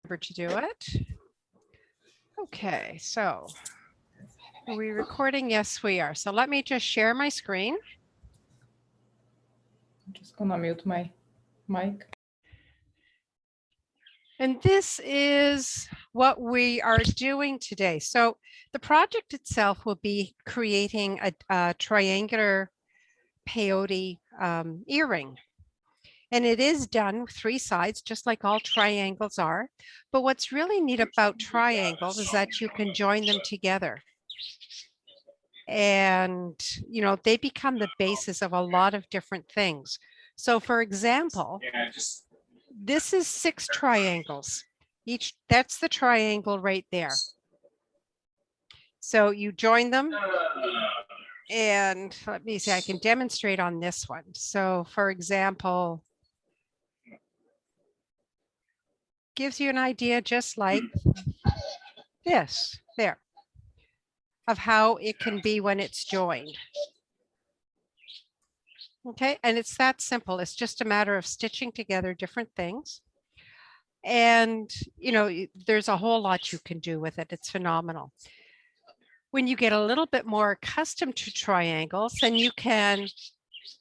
remember to do it. Okay, so are we recording? Yes, we are. So let me just share my screen. I'm just gonna mute my mic. And this is what we are doing today. So the project itself will be creating a triangular peyote earring. And it is done with 3 sides, just like all triangles are. But what's really neat about triangles is that you can join them together. And, you know, they become the basis of a lot of different things. So for example, this is 6 triangles. That's the triangle right there. So you join them. And let me see, I can demonstrate on this one. So for example, gives you an idea just like this there of how it can be when it's joined. Okay, and it's that simple. It's just a matter of stitching together different things. And, you know, there's a whole lot you can do with it. It's phenomenal. When you get a little bit more accustomed to triangles, then you can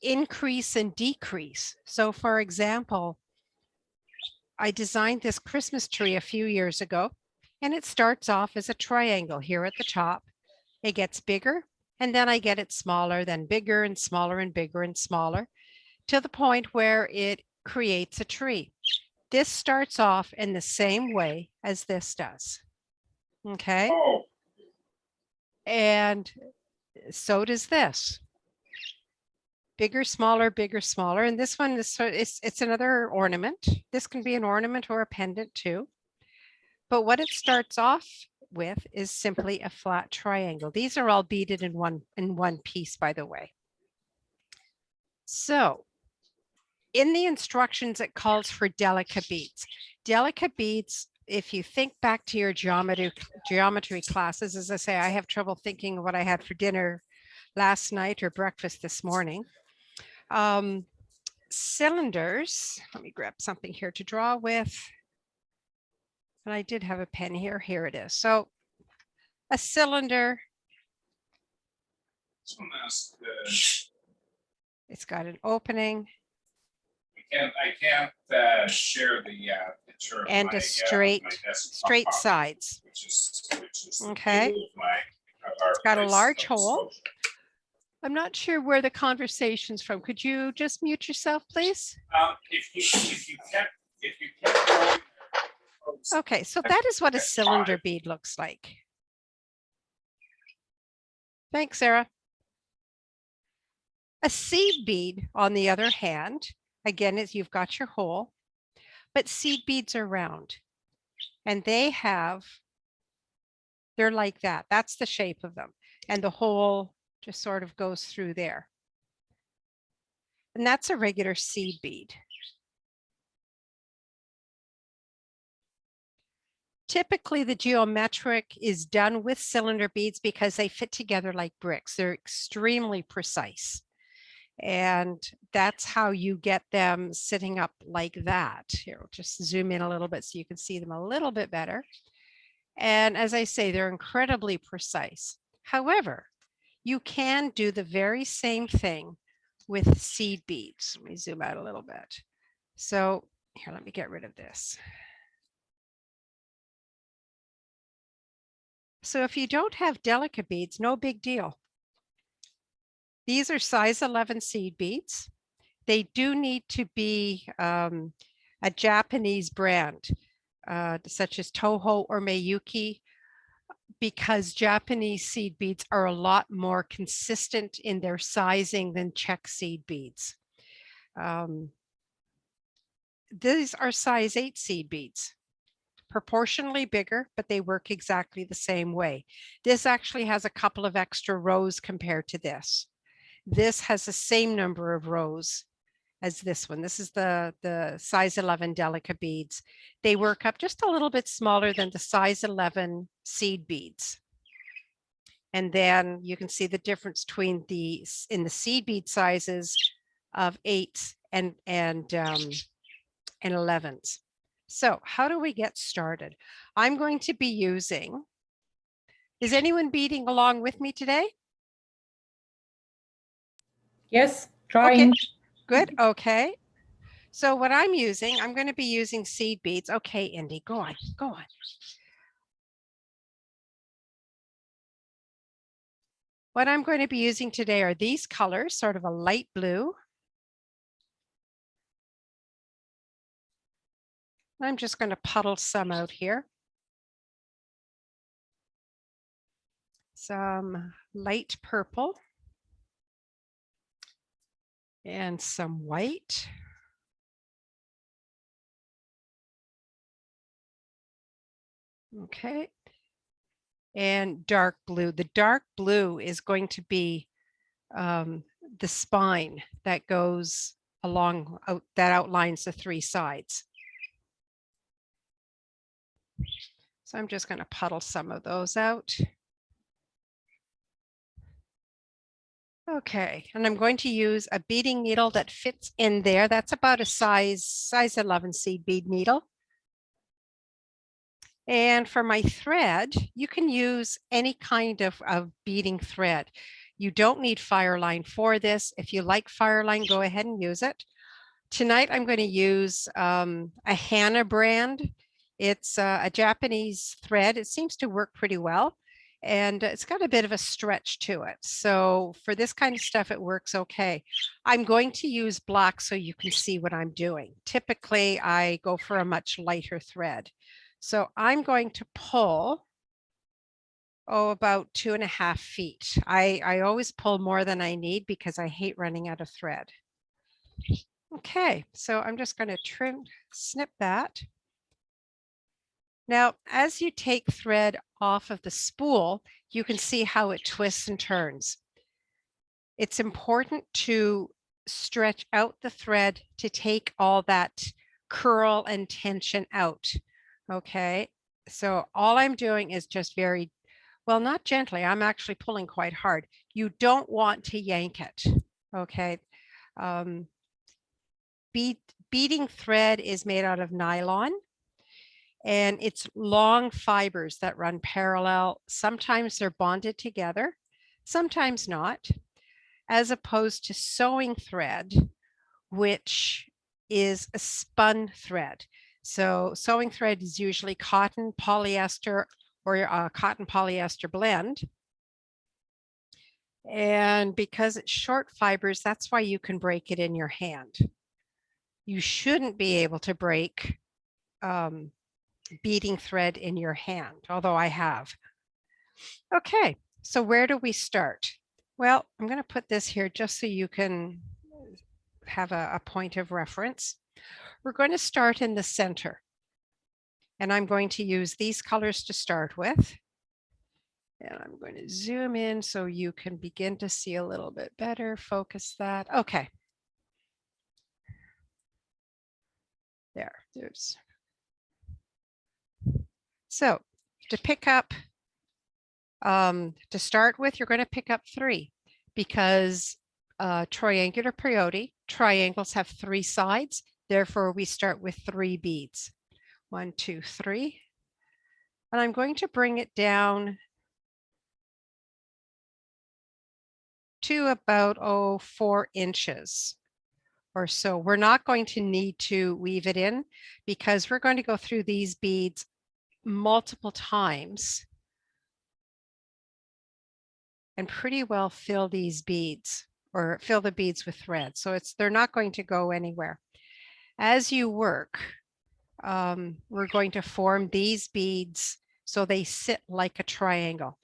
increase and decrease. So for example, I designed this Christmas tree a few years ago, and it starts off as a triangle here at the top. It gets bigger, and then I get it smaller, then bigger and smaller and bigger and smaller, to the point where it creates a tree. This starts off in the same way as this does. Okay. And so does this. Bigger, smaller, bigger, smaller. And this one is, it's another ornament. This can be an ornament or a pendant too. But what it starts off with is simply a flat triangle. These are all beaded in one piece, by the way. So in the instructions, it calls for delicate beads. Delicate beads, if you think back to your geometry classes, as I say, I have trouble thinking of what I had for dinner last night or breakfast this morning. Cylinders, let me grab something here to draw with. And I did have a pen here. Here it is. So a cylinder, it's got an opening. I can't share the picture of and my, a straight desktop sides. which is Okay. It's got a large hole. I'm not sure where the conversation's from. Could you just mute yourself, please? If you kept going, Okay, so that is what a cylinder bead looks like. Thanks, Sarah. A seed bead, on the other hand, again, is you've got your hole, but seed beads are round, and they're like that. That's the shape of them, and the hole just sort of goes through there. And that's a regular seed bead. Typically, the geometric is done with cylinder beads because they fit together like bricks. They're extremely precise. And that's how you get them sitting up like that. Here, we'll just zoom in a little bit so you can see them a little bit better. And as I say, they're incredibly precise. However, you can do the very same thing with seed beads. Let me zoom out a little bit. So here, let me get rid of this. So if you don't have delicate beads, no big deal. These are size 11 seed beads. They do need to be a Japanese brand, such as Toho or Miyuki, because Japanese seed beads are a lot more consistent in their sizing than Czech seed beads. These are size 8 seed beads, proportionally bigger, but they work exactly the same way. This actually has a couple of extra rows compared to this. This has the same number of rows as this one. This is the size 11 delicate beads. They work up just a little bit smaller than the size 11 seed beads. And then you can see the difference between the seed bead sizes of 8s and 11s. So how do we get started? I'm going to be using, is anyone beading along with me today? Yes, trying. Good. Okay. So what I'm using, I'm going to be using seed beads. Okay, Indy, go on, go on. What I'm going to be using today are these colors, sort of a light blue. I'm just going to puddle some out here. Some light purple. And some white. Okay. And dark blue. The dark blue is going to be the spine that goes along, that outlines the three sides. So I'm just going to puddle some of those out. Okay, and I'm going to use a beading needle that fits in there. That's about a size 11 seed bead needle. And for my thread, you can use any kind of beading thread. You don't need Fireline for this. If you like Fireline, go ahead and use it. Tonight, I'm going to use a Hana brand. It's a Japanese thread. It seems to work pretty well. And it's got a bit of a stretch to it. So for this kind of stuff, it works okay. I'm going to use black so you can see what I'm doing. Typically, I go for a much lighter thread. So I'm going to pull, about 2.5 feet. I always pull more than I need because I hate running out of thread. Okay, so I'm just going to snip that. Now, as you take thread off of the spool, you can see how it twists and turns. It's important to stretch out the thread to take all that curl and tension out. Okay, so all I'm doing is just very, well, not gently, I'm actually pulling quite hard. You don't want to yank it, okay? Beading thread is made out of nylon, and it's long fibers that run parallel. Sometimes they're bonded together, sometimes not, as opposed to sewing thread, which is a spun thread. So sewing thread is usually cotton, polyester, or a cotton polyester blend. And because it's short fibers, that's why you can break it in your hand. You shouldn't be able to break beading thread in your hand, although I have. Okay, so where do we start? Well, I'm going to put this here just so you can have a point of reference. We're going to start in the center. And I'm going to use these colors to start with. And I'm going to zoom in so you can begin to see a little bit better. Focus that. Okay. There's. So to pick up, to start with, you're going to pick up 3 because triangular peyote, triangles have 3 sides. Therefore, we start with 3 beads. 1, 2, 3. And I'm going to bring it down to about 4 inches or so. We're not going to need to weave it in because we're going to go through these beads multiple times and pretty well fill these beads or fill the beads with thread. So they're not going to go anywhere. As you work, we're going to form these beads so they sit like a triangle,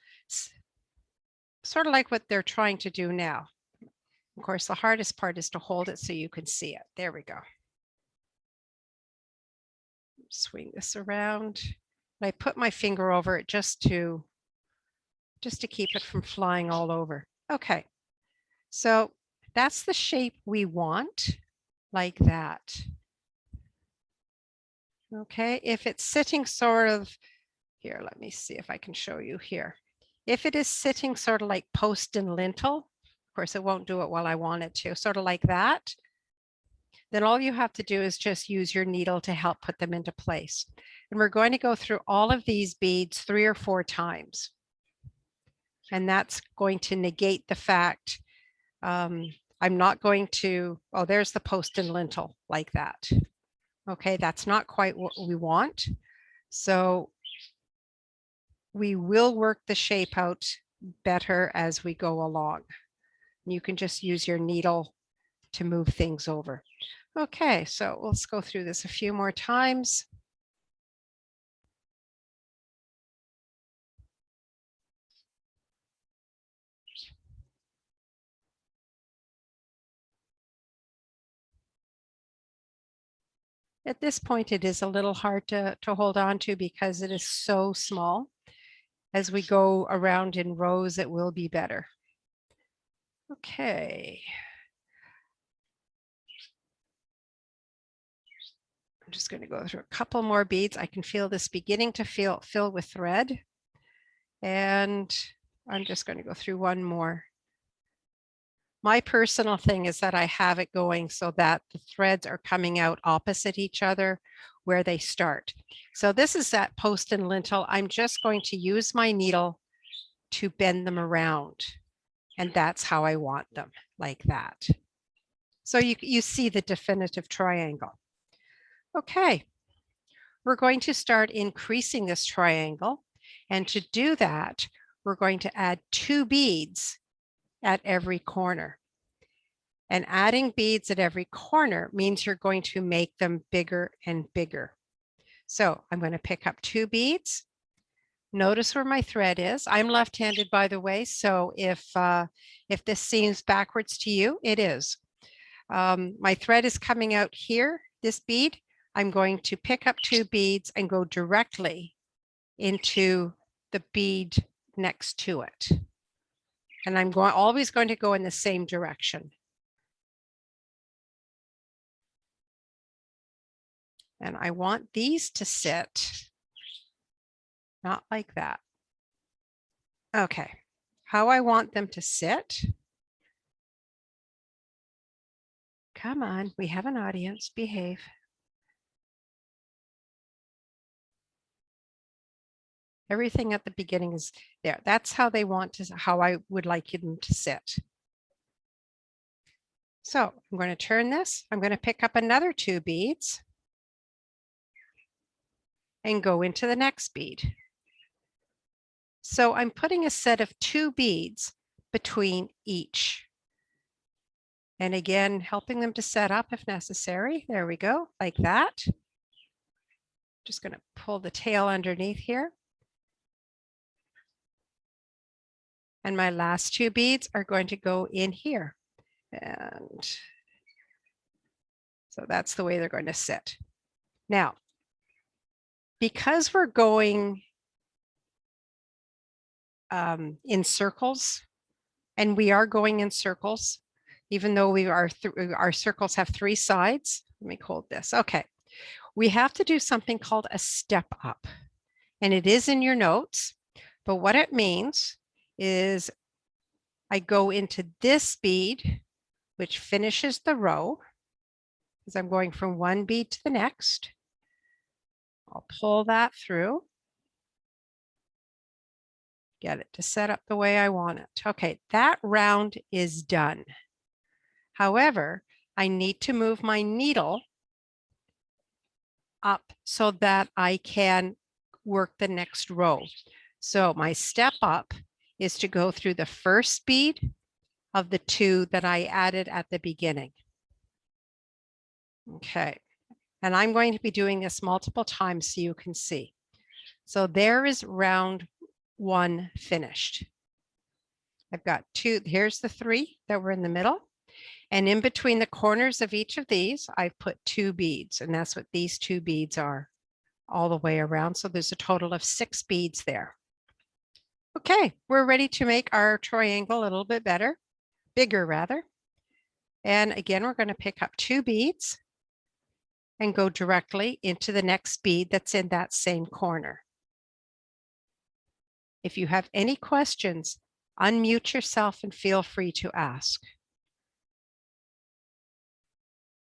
sort of like what they're trying to do now. Of course, the hardest part is to hold it so you can see it. There we go. Swing this around. And I put my finger over it just to keep it from flying all over. Okay, so that's the shape we want, like that. Okay, if it's sitting sort of, here, let me see if I can show you here. If it is sitting sort of like post and lintel, of course it won't do it while I want it to, sort of like that, then all you have to do is just use your needle to help put them into place. And we're going to go through all of these beads 3 or 4 times. And that's going to negate the fact I'm not going to, oh, there's the post and lintel like that. Okay, that's not quite what we want. So we will work the shape out better as we go along. You can just use your needle to move things over. Okay, so let's go through this a few more times. At this point, it is a little hard to hold on to because it is so small. As we go around in rows, it will be better. Okay. I'm just going to go through a couple more beads. I can feel this beginning to fill with thread. And I'm just going to go through one more. My personal thing is that I have it going so that the threads are coming out opposite each other where they start. So this is that post and lintel. I'm just going to use my needle to bend them around. And that's how I want them, like that. So you see the definitive triangle. Okay, we're going to start increasing this triangle. And to do that, we're going to add 2 beads at every corner. And adding beads at every corner means you're going to make them bigger and bigger. So I'm going to pick up 2 beads. Notice where my thread is. I'm left-handed, by the way, so if this seems backwards to you, it is. My thread is coming out here, this bead. I'm going to pick up 2 beads and go directly into the bead next to it. And I'm always going to go in the same direction. And I want these to sit not like that. Okay, how I want them to sit. Come on, we have an audience, behave. Everything at the beginning is there. That's how they want to, how I would like them to sit. So I'm going to turn this. I'm going to pick up another 2 beads and go into the next bead. So I'm putting a set of 2 beads between each. And again, helping them to set up if necessary. There we go, like that. Just going to pull the tail underneath here. And my last 2 beads are going to go in here. And so that's the way they're going to sit. Now, because we're going in circles, and we are going in circles, even though our circles have 3 sides. Let me hold this. Okay. We have to do something called a step up. And it is in your notes. But what it means is I go into this bead, which finishes the row, because I'm going from one bead to the next. I'll pull that through. Get it to set up the way I want it. Okay, that round is done. However, I need to move my needle up so that I can work the next row. So my step up is to go through the first bead of the 2 that I added at the beginning. Okay, and I'm going to be doing this multiple times so you can see. So there is round 1 finished. I've got 2, here's the 3 that were in the middle. And in between the corners of each of these, I've put 2 beads, and that's what these 2 beads are all the way around. So there's a total of 6 beads there. Okay, we're ready to make our triangle a little bit bigger rather. And again, we're going to pick up 2 beads and go directly into the next bead that's in that same corner. If you have any questions, unmute yourself and feel free to ask.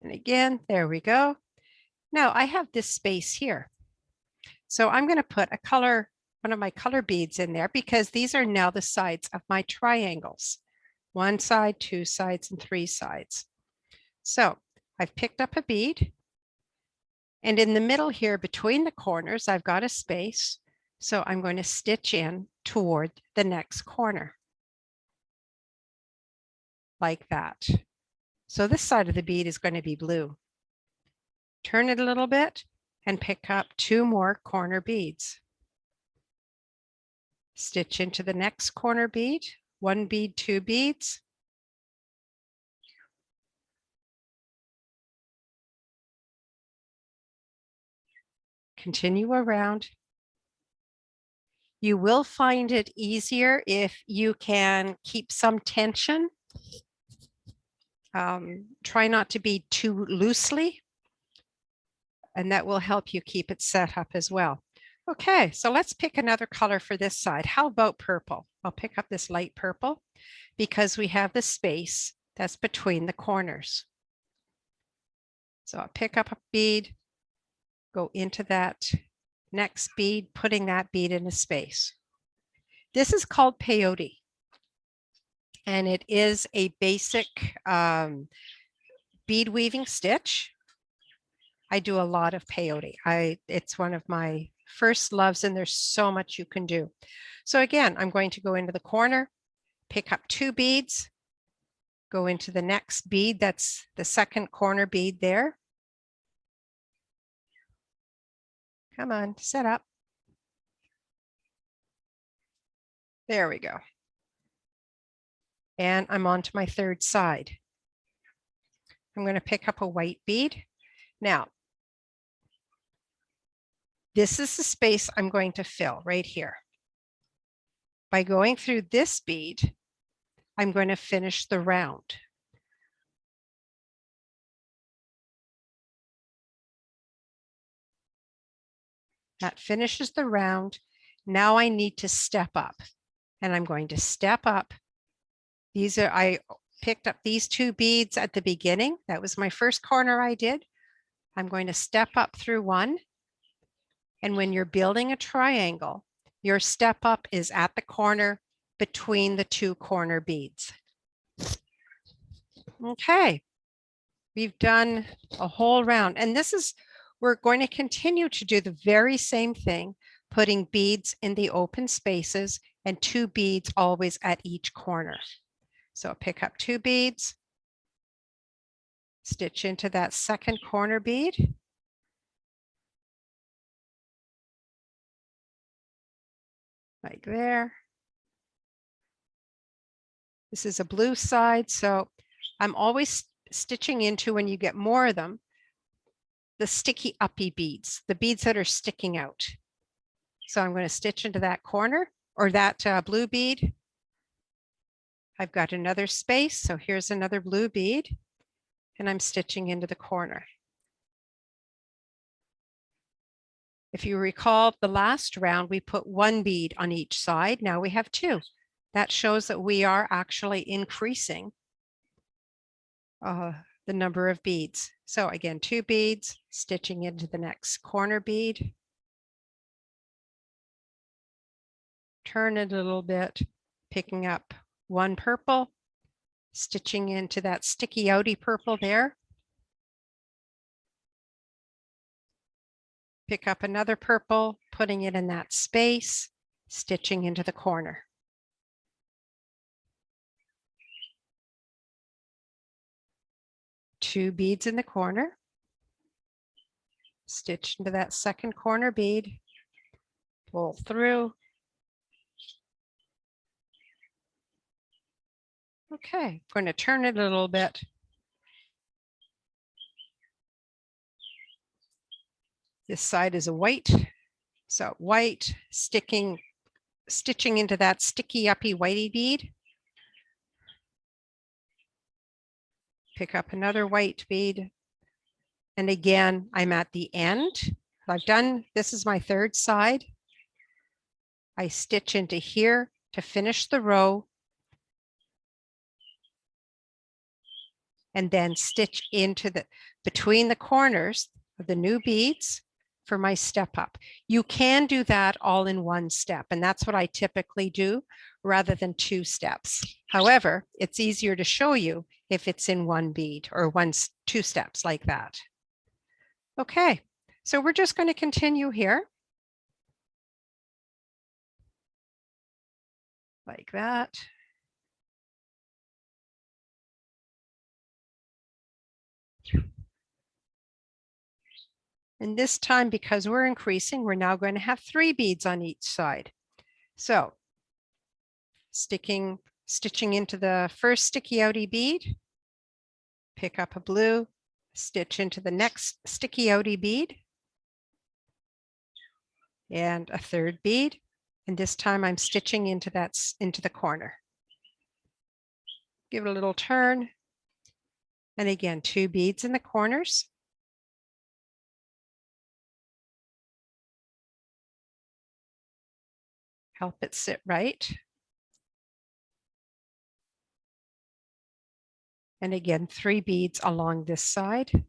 And again, there we go. Now I have this space here. So I'm going to put one of my color beads in there because these are now the sides of my triangles. 1 side, 2 sides, and 3 sides. So I've picked up a bead, and in the middle here between the corners, I've got a space. So I'm going to stitch in toward the next corner like that. So this side of the bead is going to be blue. Turn it a little bit and pick up 2 more corner beads. Stitch into the next corner bead, 1 bead, 2 beads. Continue around. You will find it easier if you can keep some tension. Try not to bead too loosely, and that will help you keep it set up as well. Okay, so let's pick another color for this side. How about purple? I'll pick up this light purple because we have the space that's between the corners. So I'll pick up a bead, go into that next bead, putting that bead in a space. This is called Peyote, and it is a basic bead weaving stitch. I do a lot of Peyote. It's one of my first loves, and there's so much you can do. So again, I'm going to go into the corner, pick up 2 beads, go into the next bead, that's the second corner bead there. Come on, set up. There we go. And I'm on to my 3rd side. I'm going to pick up a white bead. Now, this is the space I'm going to fill right here. By going through this bead, I'm going to finish the round. That finishes the round. Now I need to step up, and I'm going to step up. I picked up these 2 beads at the beginning. That was my first corner I did. I'm going to step up through 1. And when you're building a triangle, your step up is at the corner between the 2 corner beads. Okay, we've done a whole round, and we're going to continue to do the very same thing, putting beads in the open spaces and 2 beads always at each corner. So I'll pick up 2 beads, stitch into that second corner bead. Like there. This is a blue side, so I'm always stitching into, when you get more of them, the sticky uppy beads, the beads that are sticking out. So I'm going to stitch into that corner or that blue bead. I've got another space, so here's another blue bead, and I'm stitching into the corner. If you recall the last round, we put 1 bead on each side. Now we have 2. That shows that we are actually increasing the number of beads. So again, 2 beads, stitching into the next corner bead. Turn it a little bit, picking up 1 purple, stitching into that sticky outy purple there. Pick up another purple, putting it in that space, stitching into the corner. Two beads in the corner, stitch into that second corner bead, pull through. Okay, I'm going to turn it a little bit. This side is a white, so white, stitching into that sticky uppy whitey bead. Pick up another white bead. And again, I'm at the end. I've done, this is my 3rd side. I stitch into here to finish the row. and then stitch into the between the corners of the new beads for my step up. You can do that all in one step, and that's what I typically do rather than 2 steps. However, it's easier to show you if it's in one bead or 2 steps like that. Okay, so we're just going to continue here. Like that. And this time, because we're increasing, we're now going to have 3 beads on each side. So stitching into the first sticky outy bead, pick up a blue, stitch into the next sticky outy bead, and a 3rd bead. And this time I'm stitching into the corner. Give it a little turn. And again, 2 beads in the corners. Help it sit right. And again, 3 beads along this side.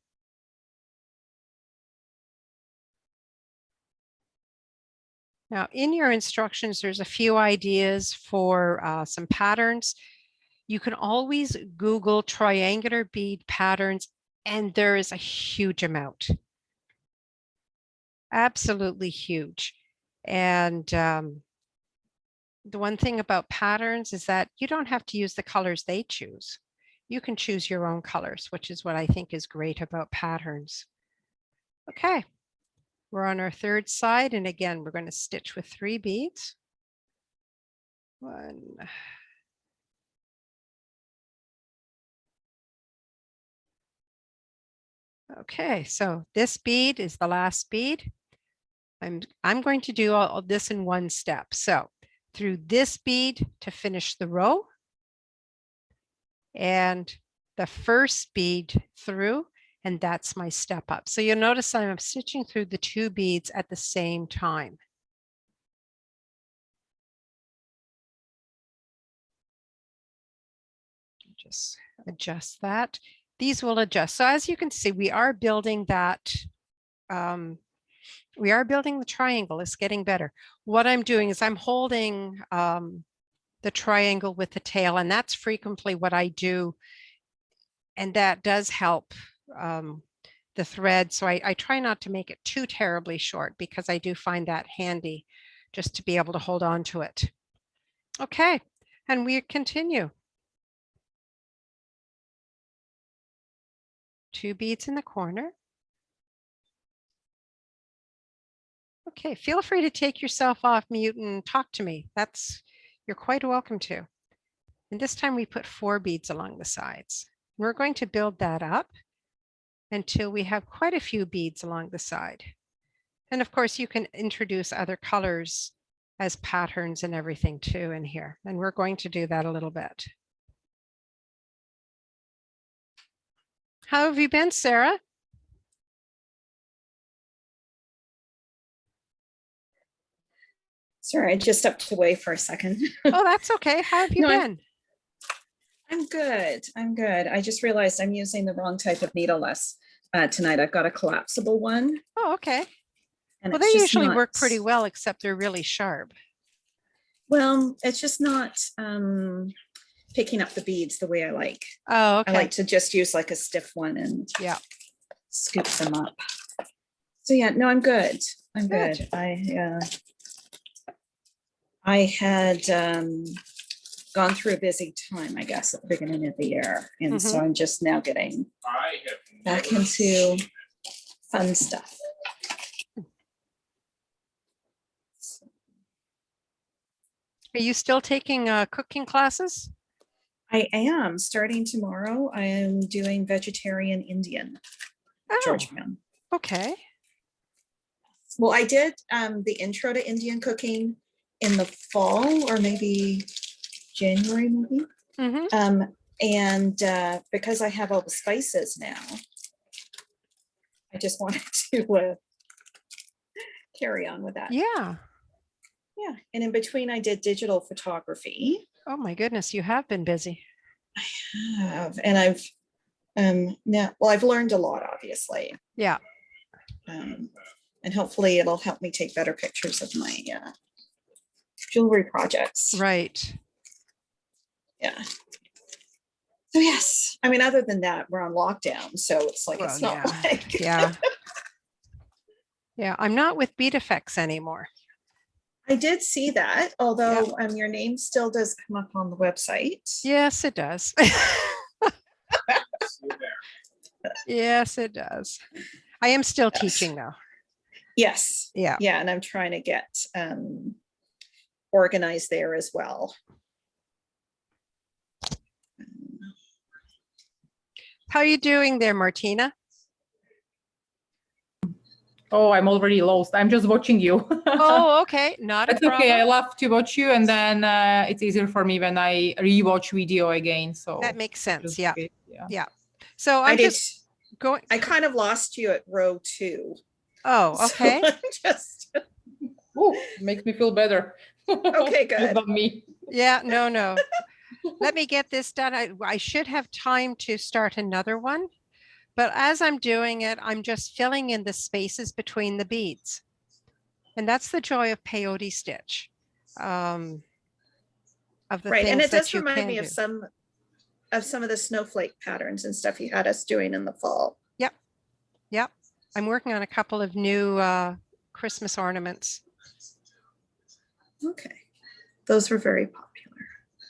Now, in your instructions, there's a few ideas for some patterns. You can always Google triangular bead patterns, and there is a huge amount. Absolutely huge. And the one thing about patterns is that you don't have to use the colors they choose. You can choose your own colors, which is what I think is great about patterns. Okay, we're on our 3rd side, and again, we're going to stitch with 3 beads. 1. Okay, so this bead is the last bead. I'm going to do all this in one step. So through this bead to finish the row, and the first bead through, and that's my step up. So you'll notice I'm stitching through the 2 beads at the same time. Just adjust that. These will adjust. So as you can see, we are building that. We are building the triangle. It's getting better. What I'm doing is I'm holding the triangle with the tail, and that's frequently what I do. And that does help the thread. So I try not to make it too terribly short, because I do find that handy just to be able to hold on to it. Okay, and we continue. 2 beads in the corner. Okay, feel free to take yourself off mute and talk to me. You're quite welcome to. And this time we put 4 beads along the sides. We're going to build that up until we have quite a few beads along the side. And of course, you can introduce other colors as patterns and everything too in here. And we're going to do that a little bit. How have you been, Sarah? Sorry, I just stepped away for a second. Oh, that's okay. How have you No, been? I'm good. I'm good. I just realized I'm using the wrong type of needleless tonight. I've got a collapsible one. Oh, okay. And Well, it's they just usually not- work pretty well, except they're really sharp. Well, it's just not picking up the beads the way I like. Oh, okay. I like to just use like a stiff one and Yeah. scoop them up. So yeah, no, I'm good. I'm Good. good. I had gone through a busy time, I guess, at the beginning of the year. And so I'm just now getting I have back never into fun stuff. Are you still taking cooking classes? I am starting tomorrow. I am doing vegetarian Indian Oh, Georgetown. okay. Well, I did the intro to Indian cooking in the fall, or maybe January, maybe. Mm-hmm. And because I have all the spices now, I just wanted to carry on with that. Yeah. Yeah. And in between, I did digital photography. Oh my goodness, you have been busy. And I've Now, well, I've learned a lot, obviously. Yeah. And hopefully it'll help me take better pictures of my jewelry projects. Right. Yeah. So yes, I mean, other than that, we're on lockdown, so it's like, it's Well, not yeah. like. Yeah. Yeah. I'm not with Beat Effects anymore. I did see that, although your name still does come up on the website. Yes, it does. See you there. Yes, it does. I am still teaching though. Yes. Yeah. Yeah, and I'm trying to get organized there as well. How are you doing there, Martina? Oh, I'm already lost. I'm just watching you. Oh, okay. Not a That's okay. I problem. love to watch you, and then it's easier for me when I rewatch video again. So That makes sense. just Yeah. okay, yeah. Yeah. So I I'm did. just going. I kind of lost you at row 2. Oh, So okay. I'm just Ooh, makes me feel better. Okay, Just good. not me. Yeah, no. Let me get this done. I should have time to start another one, but as I'm doing it, I'm just filling in the spaces between the beads. And that's the joy of peyote stitch. Of the right, and things it does that you remind can me do. of some of the snowflake patterns and stuff you had us doing in the fall. Yep. I'm working on a couple of new Christmas ornaments. Okay, those were very popular.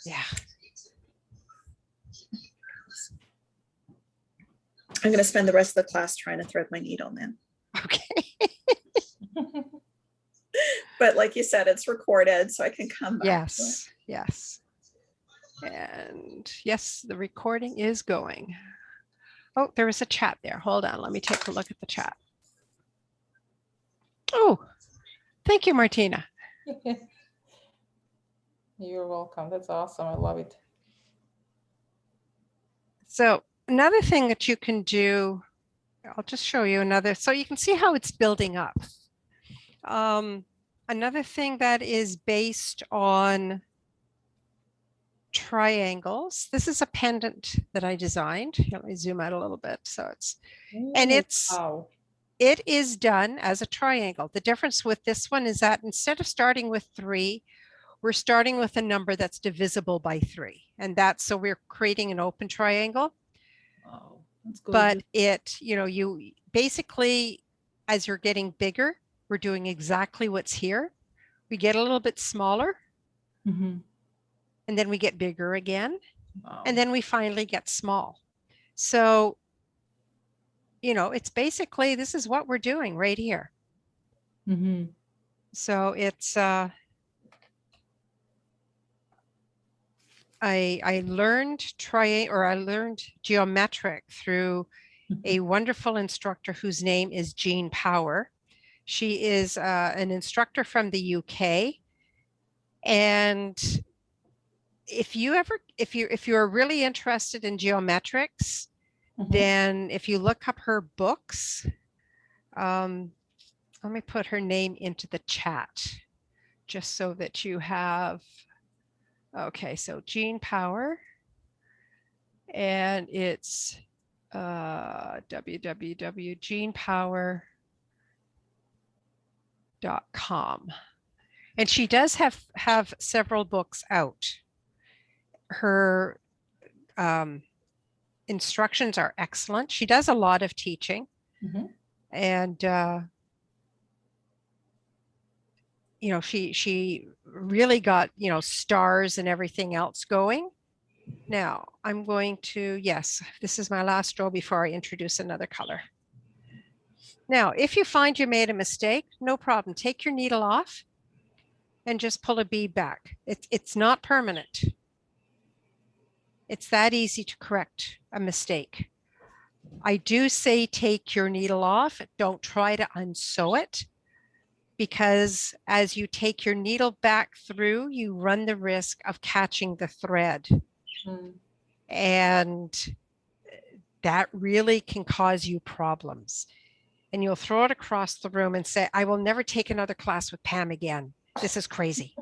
Yeah. I'm going to spend the rest of the class trying to thread my needle then. Okay. But like you said, it's recorded, so I can come back. Yes. Yes. And yes, the recording is going. Oh, there was a chat there. Hold on. Let me take a look at the chat. Oh, thank you, Martina. You're welcome. That's awesome. I love it. So another thing that you can do, I'll just show you another, so you can see how it's building up. Another thing that is based on triangles. This is a pendant that I designed. Here, let me zoom out a little bit. So it's, and Wow. it is done as a triangle. The difference with this one is that instead of starting with 3, we're starting with a number that's divisible by 3. And that's, so we're creating an open triangle. Wow. That's good. But it, you basically, as you're getting bigger, we're doing exactly what's here. We get a little bit smaller, Mhm. and then we get bigger again, Wow. and then we finally get small. So, it's basically, this is what we're doing right here. Mhm. So it's, I learned geometric through a wonderful instructor whose name is Jean Power. She is an instructor from the UK. And if you're really interested in geometrics, Mhm. then if you look up her books, let me put her name into the chat just so that you have, okay, so Jean Power, and it's www.jeanpower.com. And she does have several books out. Her instructions are excellent. She does a lot of teaching. Mhm. And she really got stars and everything else going. Now I'm going to, yes, this is my last row before I introduce another color. Now, if you find you made a mistake, no problem. Take your needle off and just pull a bead back. It's not permanent. It's that easy to correct a mistake. I do say take your needle off. Don't try to unsew it, because as you take your needle back through, you run the risk of catching the thread. Mm. And that really can cause you problems. And you'll throw it across the room and say, I will never take another class with Pam again. This is crazy.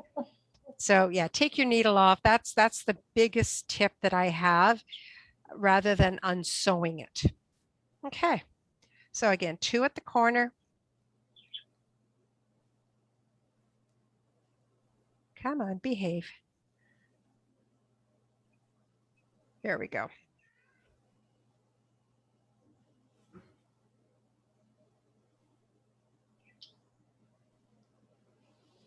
So yeah, take your needle off. That's the biggest tip that I have. rather than unsewing it. Okay, so again, 2 at the corner. Come on, behave. There we go.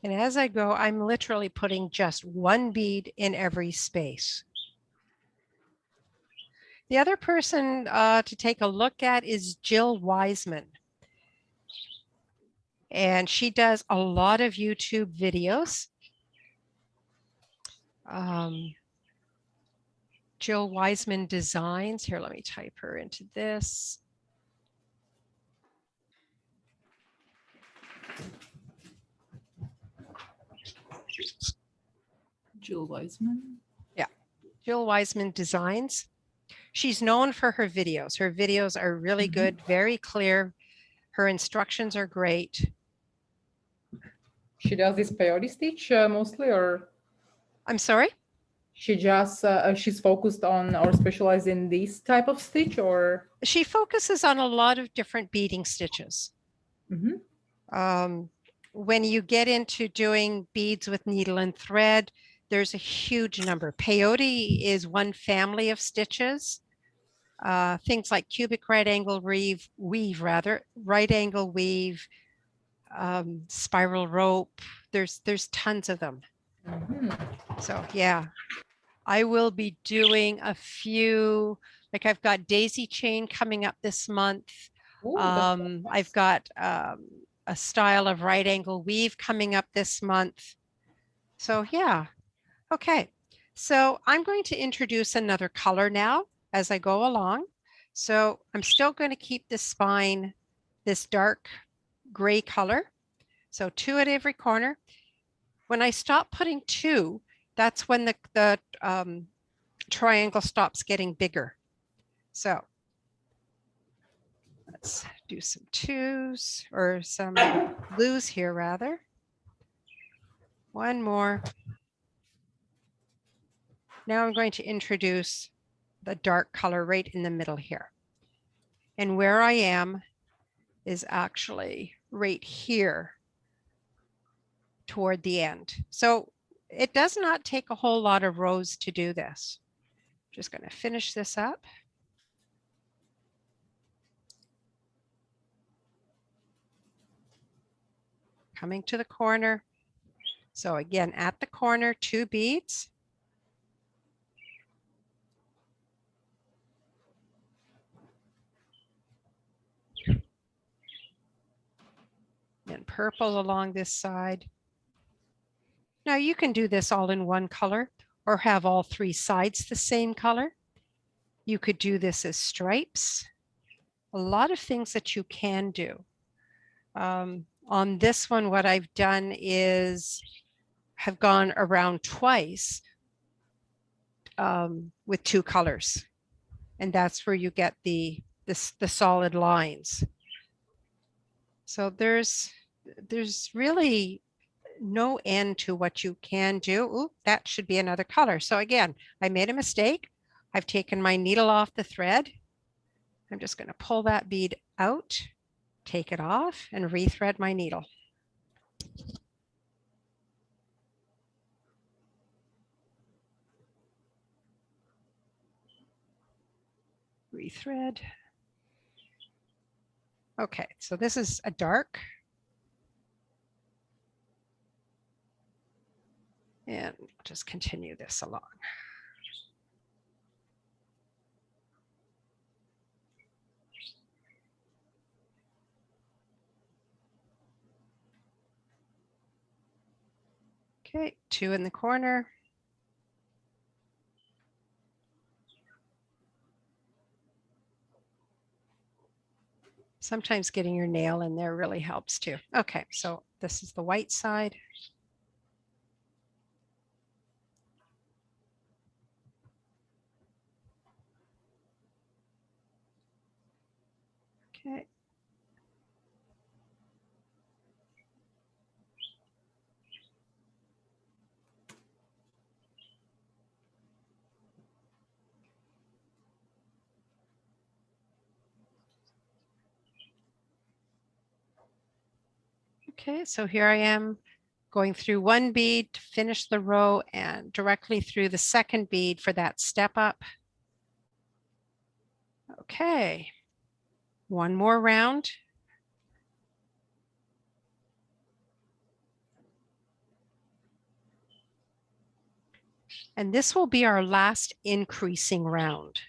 And as I go, I'm literally putting just 1 bead in every space. The other person to take a look at is Jill Wiseman. And she does a lot of YouTube videos. Jill Wiseman Designs. Here, let me type her into this. Jill Wiseman. Yeah, Jill Wiseman Designs. She's known for her videos. Her videos are really good, very clear. Her instructions are great. She does this peyote stitch mostly, or I'm sorry? she just she's focused on or specialized in this type of stitch, or She focuses on a lot of different beading stitches. When you get into doing beads with needle and thread, there's a huge number. Peyote is one family of stitches. Things like cubic right angle weave, right angle weave, spiral rope. There's tons of them. So yeah, I will be doing a few, like I've got daisy chain coming up this month. Ooh, I've got a style of right angle weave coming up this month. So yeah, okay. So I'm going to introduce another color now as I go along. So I'm still going to keep the spine, this dark gray color. So 2 at every corner. When I stop putting 2, that's when the triangle stops getting bigger. So let's do some 2s or some blues here rather. 1 more. Now I'm going to introduce the dark color right in the middle here. And where I am is actually right here toward the end. So it does not take a whole lot of rows to do this. Just going to finish this up. Coming to the corner. So again, at the corner, 2 beads. And purple along this side. Now you can do this all in one color or have all 3 sides the same color. You could do this as stripes. A lot of things that you can do. On this one, what I've done is have gone around twice with 2 colors. And that's where you get the solid lines. So there's really no end to what you can do. Ooh, that should be another color. So again, I made a mistake. I've taken my needle off the thread. I'm just going to pull that bead out, take it off, and rethread my needle. Rethread. Okay, so this is a dark. And I'll just continue this along. Okay, 2 in the corner. Sometimes getting your nail in there really helps too. Okay, so this is the white side. Okay. Okay, so here I am going through one bead to finish the row and directly through the second bead for that step up. Okay, one more round. And this will be our last increasing round.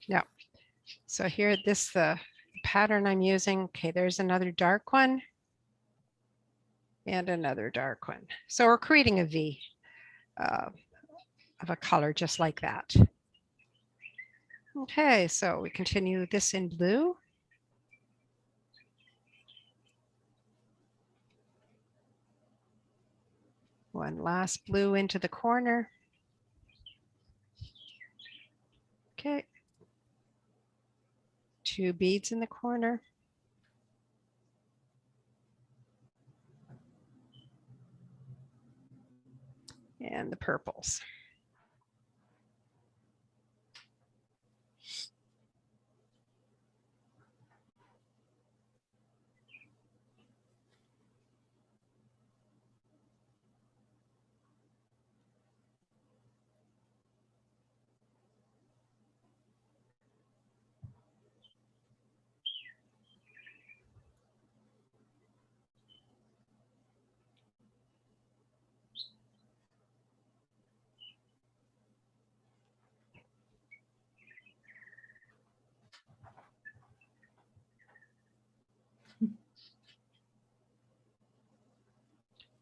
Now, so here, the pattern I'm using. Okay, there's another dark one and another dark one. So we're creating a V of a color just like that. Okay, so we continue this in blue. One last blue into the corner. Okay. Two beads in the corner. And the purples.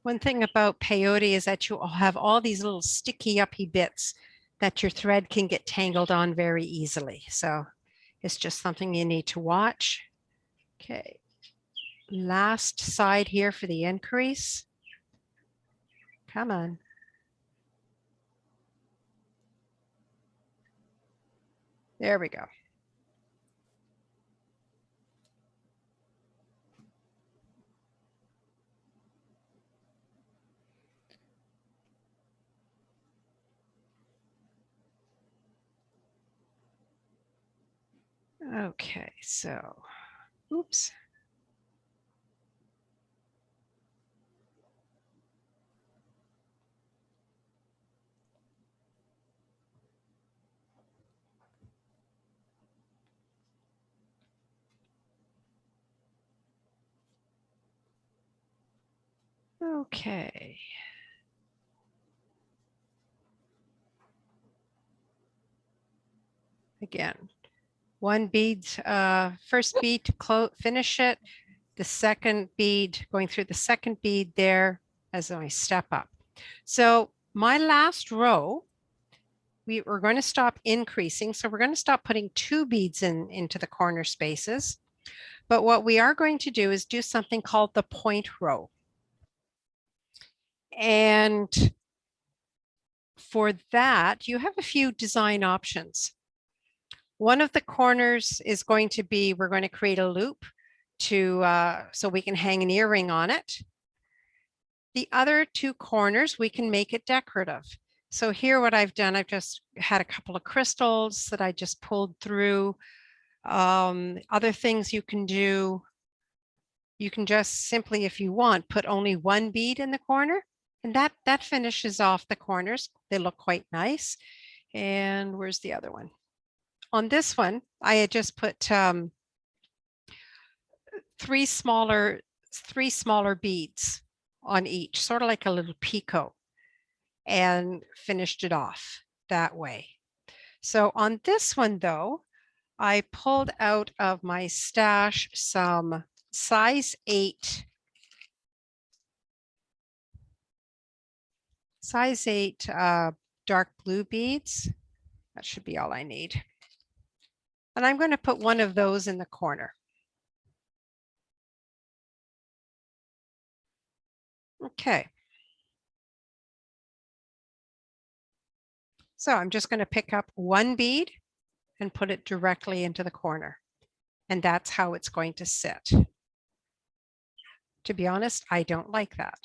One thing about peyote is that you have all these little sticky uppy bits that your thread can get tangled on very easily. So it's just something you need to watch. Okay, last side here for the increase. Come on. There we go. Okay, so, oops. Okay. Again, one bead, first bead to finish it, the second bead, going through the second bead there as I step up. So my last row, we're going to stop increasing. So we're going to stop putting two beads into the corner spaces. But what we are going to do is do something called the point row. And for that, you have a few design options. One of the corners is going to be, we're going to create a loop so we can hang an earring on it. The other two corners, we can make it decorative. So here what I've done, I've just had a couple of crystals that I just pulled through. Other things you can do, you can just simply, if you want, put only one bead in the corner, and that finishes off the corners. They look quite nice. And where's the other one? On this one, I had just put three smaller beads on each, sort of like a little picot, and finished it off that way. So on this one though, I pulled out of my stash some size 8 dark blue beads. That should be all I need. And I'm going to put one of those in the corner. Okay. So I'm just going to pick up one bead and put it directly into the corner. And that's how it's going to sit. To be honest, I don't like that.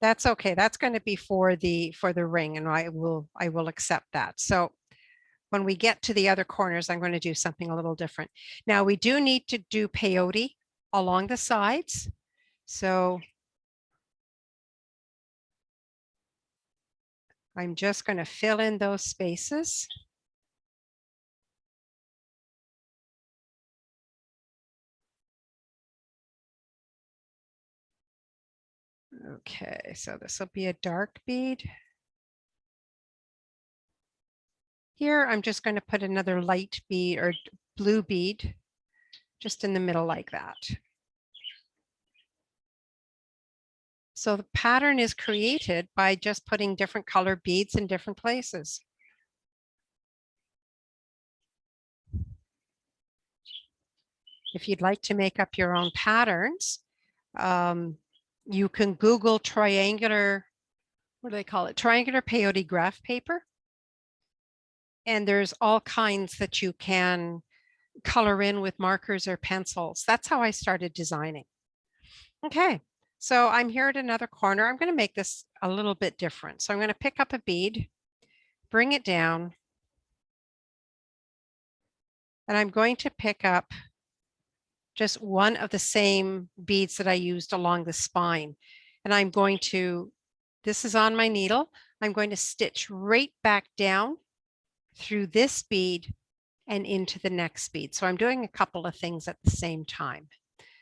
That's okay. That's going to be for the ring, and I will accept that. So when we get to the other corners, I'm going to do something a little different. Now we do need to do peyote along the sides. So I'm just going to fill in those spaces. Okay, so this will be a dark bead. Here, I'm just going to put another light bead or blue bead just in the middle like that. So the pattern is created by just putting different color beads in different places. If you'd like to make up your own patterns, you can Google triangular, what do they call it? Triangular peyote graph paper. And there's all kinds that you can color in with markers or pencils. That's how I started designing. Okay, so I'm here at another corner. I'm going to make this a little bit different. So I'm going to pick up a bead, bring it down, and I'm going to pick up just one of the same beads that I used along the spine. And I'm going to, this is on my needle, I'm going to stitch right back down through this bead and into the next bead. So I'm doing a couple of things at the same time.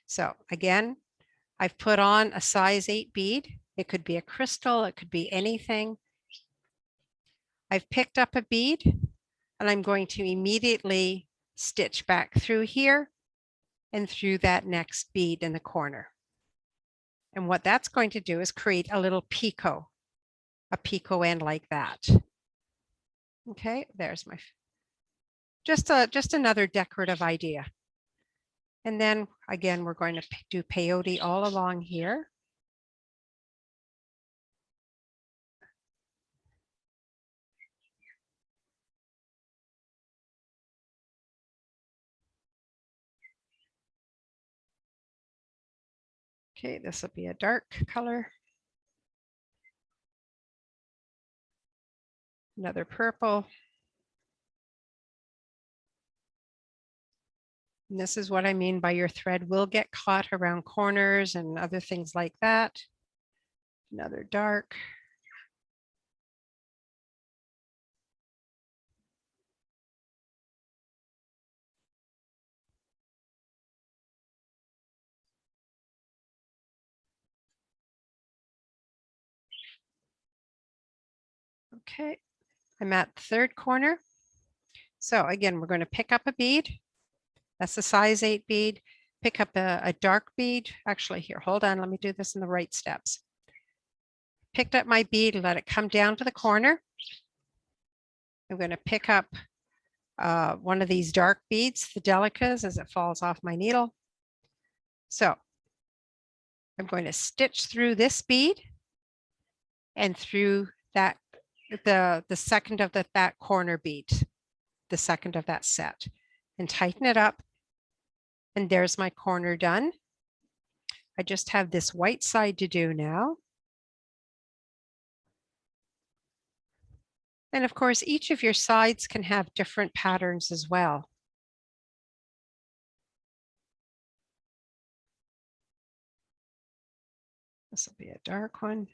So again, I've put on a size 8 bead. It could be a crystal, it could be anything. I've picked up a bead and I'm going to immediately stitch back through here and through that next bead in the corner. And what that's going to do is create a little picot, a picot end like that. Okay, there's my, just another decorative idea. And then again, we're going to do peyote all along here. Okay, this will be a dark color. Another purple. And this is what I mean by your thread will get caught around corners and other things like that. Another dark. Okay, I'm at the third corner. So again, we're going to pick up a bead. That's the size 8 bead. Pick up a dark bead. Actually, here, hold on. Let me do this in the right steps. Picked up my bead, let it come down to the corner. I'm going to pick up one of these dark beads, the delicas, as it falls off my needle. So I'm going to stitch through this bead and through that, the second of that corner bead, the second of that set, and tighten it up. And there's my corner done. I just have this white side to do now. And of course, each of your sides can have different patterns as well. This will be a dark one.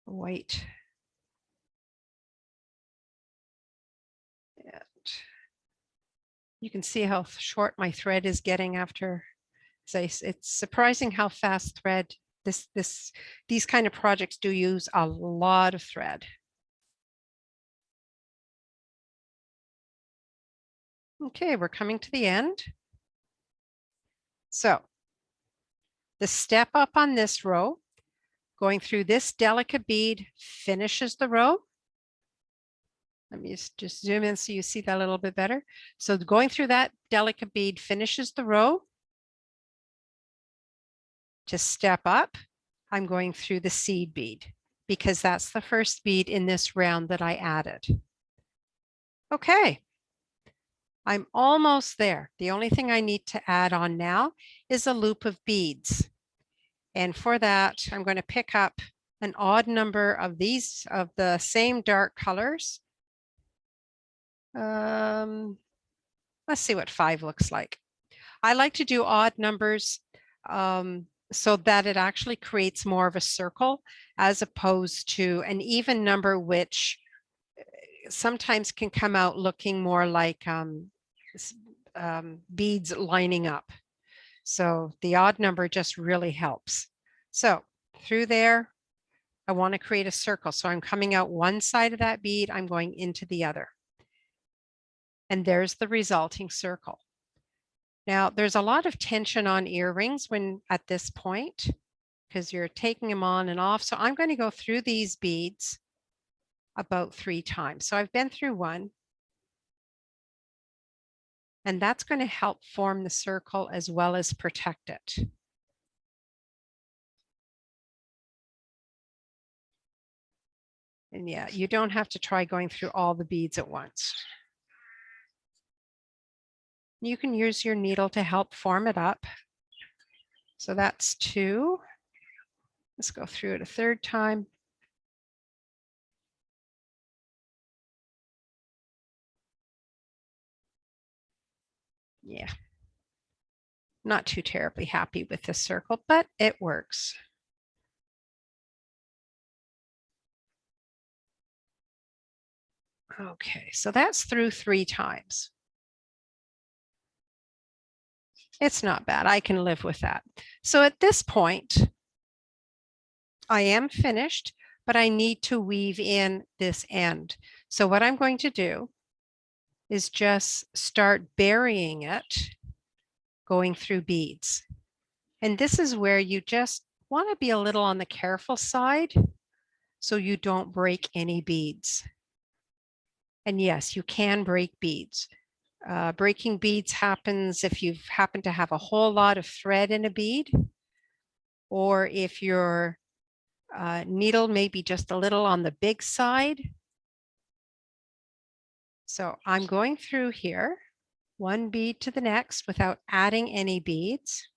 White. And you can see how short my thread is getting after. It's surprising how fast thread, these kind of projects do use a lot of thread. Okay, we're coming to the end. So the step up on this row, going through this delicate bead, finishes the row. Let me just zoom in so you see that a little bit better. So going through that delicate bead finishes the row. To step up, I'm going through the seed bead because that's the first bead in this round that I added. Okay. I'm almost there. The only thing I need to add on now is a loop of beads. And for that, I'm going to pick up an odd number of these of the same dark colors. Let's see what 5 looks like. I like to do odd numbers so that it actually creates more of a circle as opposed to an even number, which sometimes can come out looking more like beads lining up. So the odd number just really helps. So through there, I want to create a circle. So I'm coming out one side of that bead, I'm going into the other. And there's the resulting circle. Now there's a lot of tension on earrings when at this point, because you're taking them on and off. So I'm going to go through these beads about 3 times. So I've been through one. And that's going to help form the circle as well as protect it. And yeah, you don't have to try going through all the beads at once. You can use your needle to help form it up. So that's 2. Let's go through it a 3rd time. Yeah. Not too terribly happy with this circle, but it works. Okay, so that's through 3 times. It's not bad. I can live with that. So at this point, I am finished, but I need to weave in this end. So what I'm going to do is just start burying it, going through beads. And this is where you just want to be a little on the careful side so you don't break any beads. And yes, you can break beads. Breaking beads happens if you happen to have a whole lot of thread in a bead, or if your needle may be just a little on the big side. So I'm going through here, one bead to the next without adding any beads.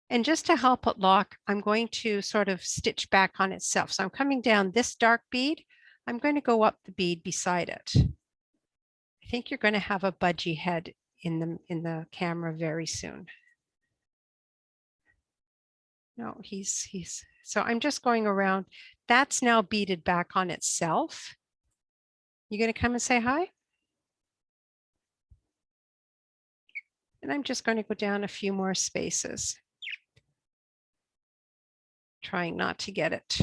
And just to help it lock, I'm going to sort of stitch back on itself. So I'm coming down this dark bead. I'm going to go up the bead beside it. I think you're going to have a budgie head in the camera very soon. No, so I'm just going around. That's now beaded back on itself. You going to come and say hi? And I'm just going to go down a few more spaces, trying not to get it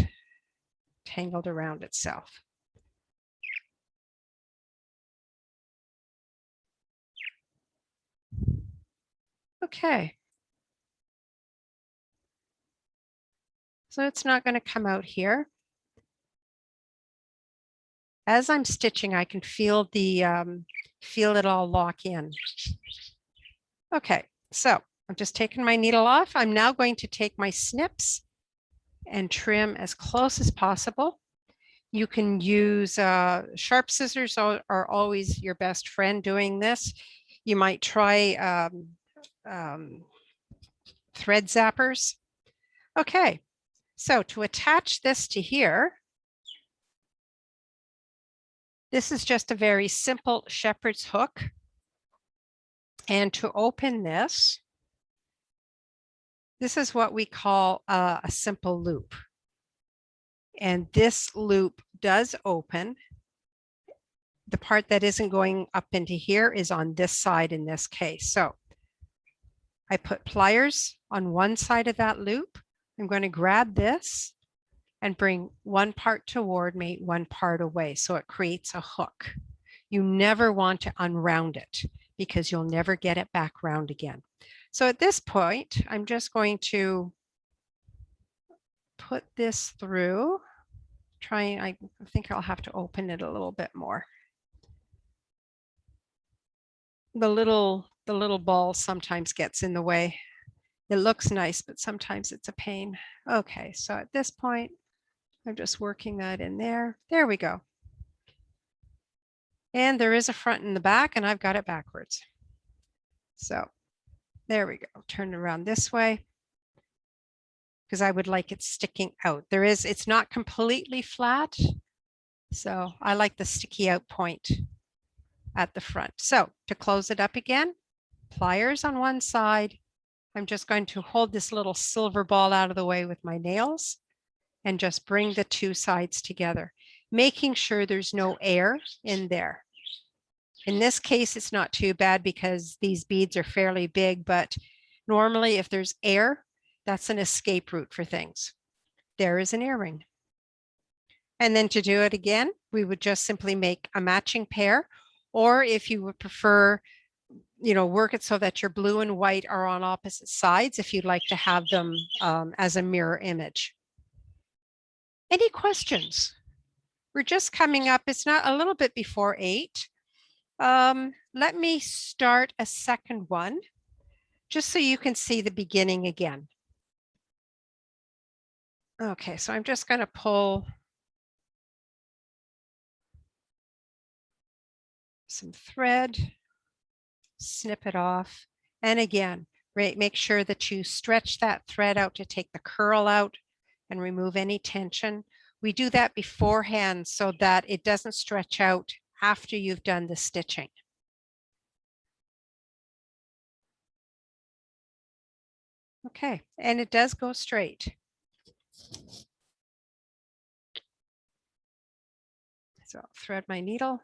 tangled around itself. Okay. So it's not going to come out here. As I'm stitching, I can feel it all lock in. Okay, so I'm just taking my needle off. I'm now going to take my snips and trim as close as possible. You can use sharp scissors are always your best friend doing this. You might try thread zappers. Okay, so to attach this to here, this is just a very simple shepherd's hook. And to open this, this is what we call a simple loop. And this loop does open. The part that isn't going up into here is on this side in this case. So I put pliers on one side of that loop. I'm going to grab this and bring one part toward me, one part away. So it creates a hook. You never want to unround it because you'll never get it back round again. So at this point, I'm just going to put this through. I think I'll have to open it a little bit more. The little ball sometimes gets in the way. It looks nice, but sometimes it's a pain. Okay, so at this point, I'm just working that in there. There we go. And there is a front and the back, and I've got it backwards. So there we go. Turn it around this way because I would like it sticking out. It's not completely flat. So I like the sticky out point at the front. So to close it up again, pliers on one side. I'm just going to hold this little silver ball out of the way with my nails and just bring the two sides together, making sure there's no air in there. In this case, it's not too bad because these beads are fairly big, but normally if there's air, that's an escape route for things. There is an earring. And then to do it again, we would just simply make a matching pair, or if you would prefer, work it so that your blue and white are on opposite sides if you'd like to have them as a mirror image. Any questions? We're just coming up, it's not a little bit before 8. Let me start a second one just so you can see the beginning again. Okay, so I'm just going to pull some thread, snip it off, and again, make sure that you stretch that thread out to take the curl out and remove any tension. We do that beforehand so that it doesn't stretch out after you've done the stitching. Okay, and it does go straight. So I'll thread my needle.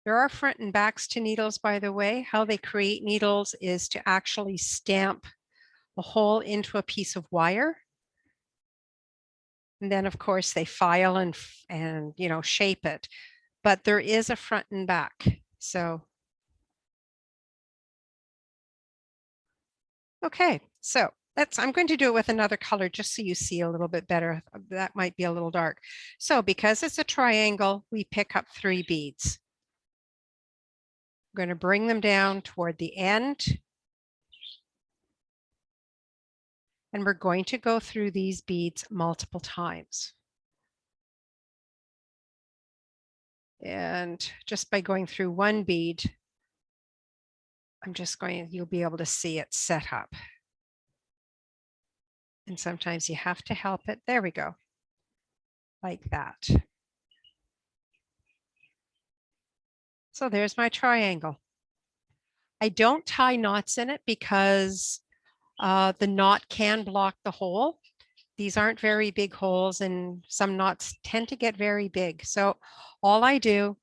There are front and backs to needles, by the way. How they create needles is to actually stamp a hole into a piece of wire. And then of course they file and shape it, but there is a front and back. So, okay, so I'm going to do it with another color just so you see a little bit better. That might be a little dark. So because it's a triangle, we pick up 3 beads. I'm going to bring them down toward the end. And we're going to go through these beads multiple times. And just by going through one bead, you'll be able to see it set up. And sometimes you have to help it. There we go. Like that. So there's my triangle. I don't tie knots in it because the knot can block the hole. These aren't very big holes and some knots tend to get very big. So all I do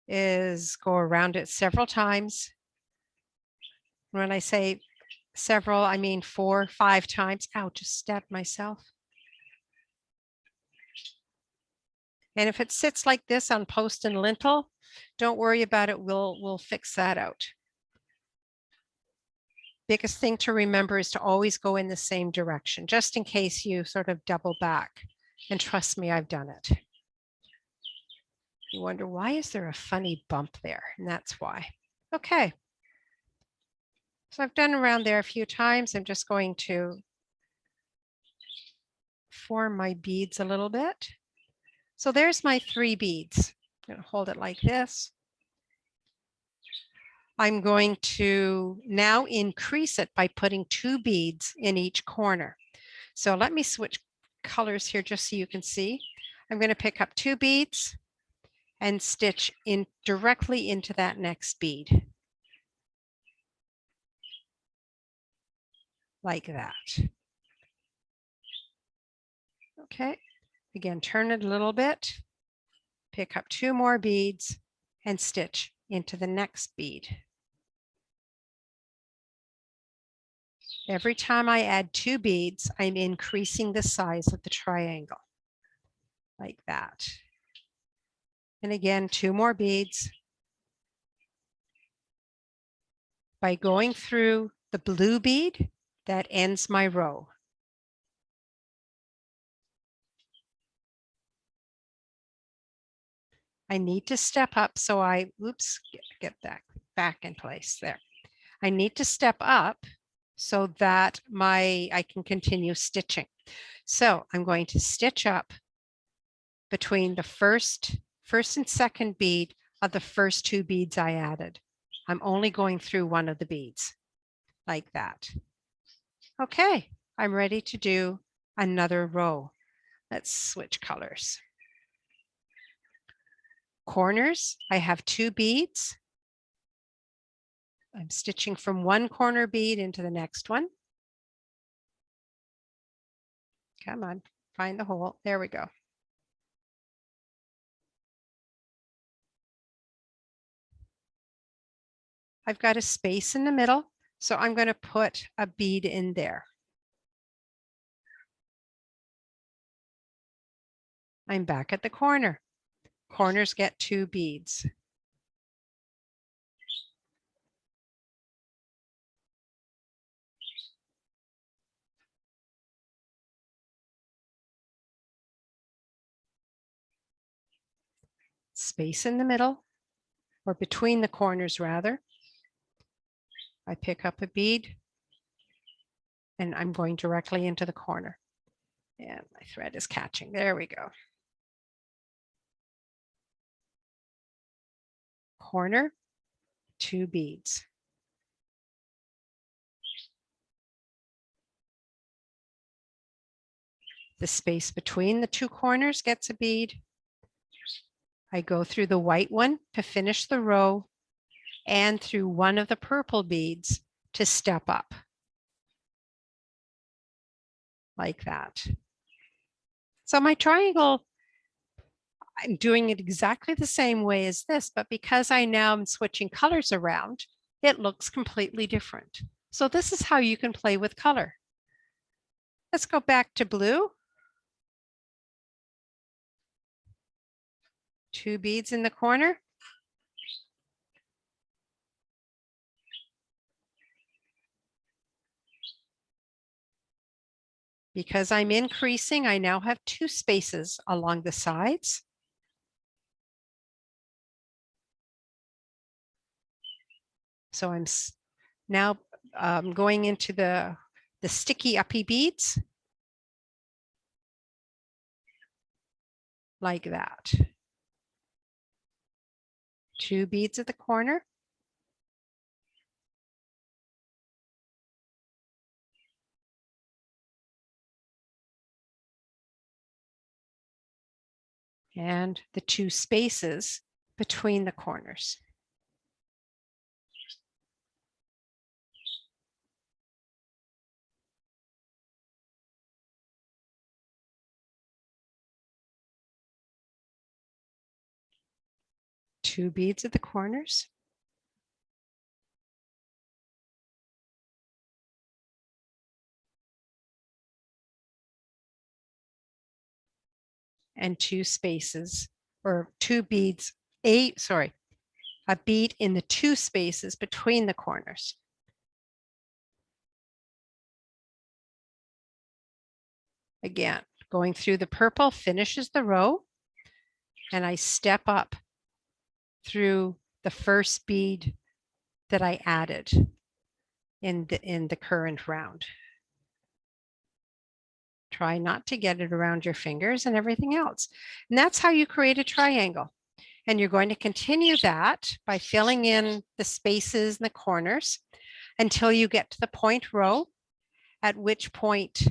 is go around it several times. When I say several, I mean 4 or 5 times. Ow, just stabbed myself. And if it sits like this on post and lintel, don't worry about it. We'll fix that out. Biggest thing to remember is to always go in the same direction, just in case you sort of double back. And trust me, I've done it. You wonder, why is there a funny bump there? And that's why. Okay. So I've done around there a few times. I'm just going to form my beads a little bit. So there's my 3 beads. I'm going to hold it like this. I'm going to now increase it by putting 2 beads in each corner. So let me switch colors here just so you can see. I'm going to pick up 2 beads and stitch in directly into that next bead. Like that. Okay, again, turn it a little bit, pick up 2 more beads and stitch into the next bead. Every time I add 2 beads, I'm increasing the size of the triangle, like that. And again, 2 more beads. By going through the blue bead, that ends my row. I need to step up, so get that back in place there. I need to step up so that I can continue stitching. So I'm going to stitch up between the first first and second bead of the first 2 beads I added. I'm only going through one of the beads like that. Okay, I'm ready to do another row. Let's switch colors. Corners, I have 2 beads. I'm stitching from one corner bead into the next one. Come on, find the hole. There we go. I've got a space in the middle, so I'm going to put a bead in there. I'm back at the corner. Corners get 2 beads. Space in the middle, or between the corners rather. I pick up a bead and I'm going directly into the corner. And my thread is catching. There we go. Corner, 2 beads. The space between the 2 corners gets a bead. I go through the white one to finish the row and through one of the purple beads to step up. Like that. So my triangle, I'm doing it exactly the same way as this, but because I now am switching colors around, it looks completely different. So this is how you can play with color. Let's go back to blue. 2 beads in the corner. Because I'm increasing, I now have 2 spaces along the sides. So I'm now going into the sticky uppy beads. Like that. 2 beads at the corner. And the 2 spaces between the corners. Two beads at the corners. And 2 spaces, or 2 beads, a bead in the 2 spaces between the corners. Again, going through the purple finishes the row, and I step up through the first bead that I added in the current round. Try not to get it around your fingers and everything else. And that's how you create a triangle. And you're going to continue that by filling in the spaces in the corners until you get to the point row, at which point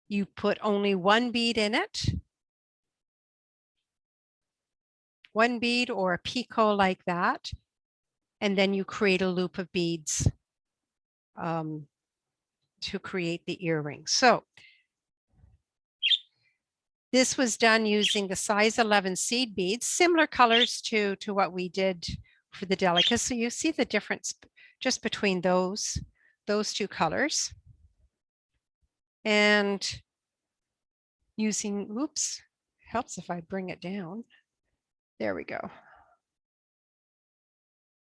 you put only 1 bead in it. 1 bead or a picot like that. And then you create a loop of beads to create the earring. So this was done using the size 11 seed beads, similar colors to what we did for the delicate. So you see the difference just between those 2 colors. And using, oops, helps if I bring it down. There we go.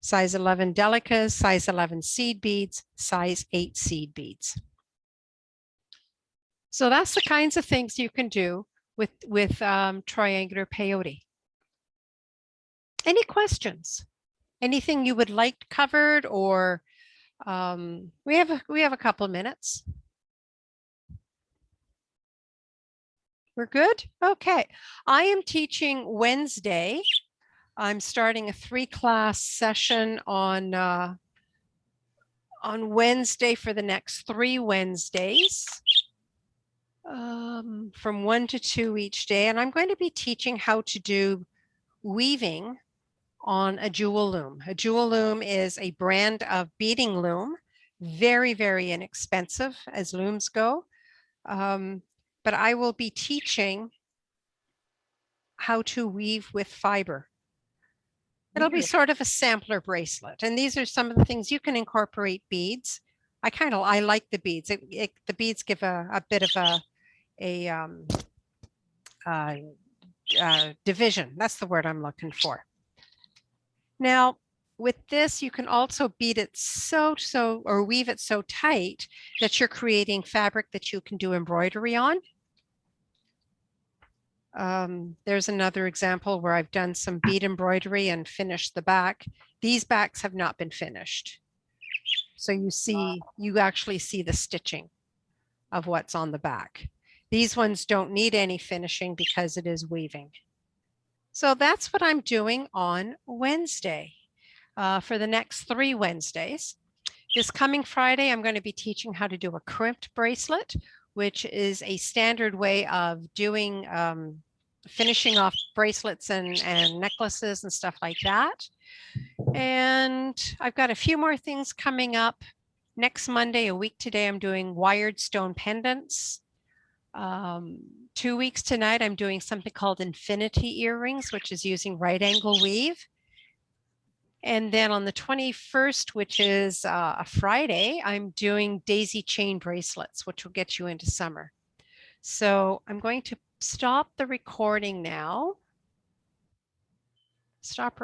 Size 11 delicas, size 11 seed beads, size 8 seed beads. So that's the kinds of things you can do with triangular peyote. Any questions? Anything you would like covered, or we have a couple of minutes. We're good? Okay. I am teaching Wednesday. I'm starting a 3-class session on Wednesday for the next 3 Wednesdays, from 1 to 2 each day. And I'm going to be teaching how to do weaving on a jewel loom. A jewel loom is a brand of beading loom, very, very inexpensive as looms go. But I will be teaching how to weave with fiber. It'll be sort of a sampler bracelet. And these are some of the things you can incorporate beads. I like the beads. The beads give a bit of a division. That's the word I'm looking for. Now, with this, you can also bead it or weave it so tight that you're creating fabric that you can do embroidery on. There's another example where I've done some bead embroidery and finished the back. These backs have not been finished. So you actually see the stitching of what's on the back. These ones don't need any finishing because it is weaving. So that's what I'm doing on Wednesday for the next 3 Wednesdays. This coming Friday, I'm going to be teaching how to do a crimped bracelet, which is a standard way of doing finishing off bracelets and necklaces and stuff like that. And I've got a few more things coming up. Next Monday, a week today, I'm doing wired stone pendants. 2 weeks tonight, I'm doing something called infinity earrings, which is using right angle weave. And then on the 21st, which is a Friday, I'm doing daisy chain bracelets, which will get you into summer. So I'm going to stop the recording now. Stop.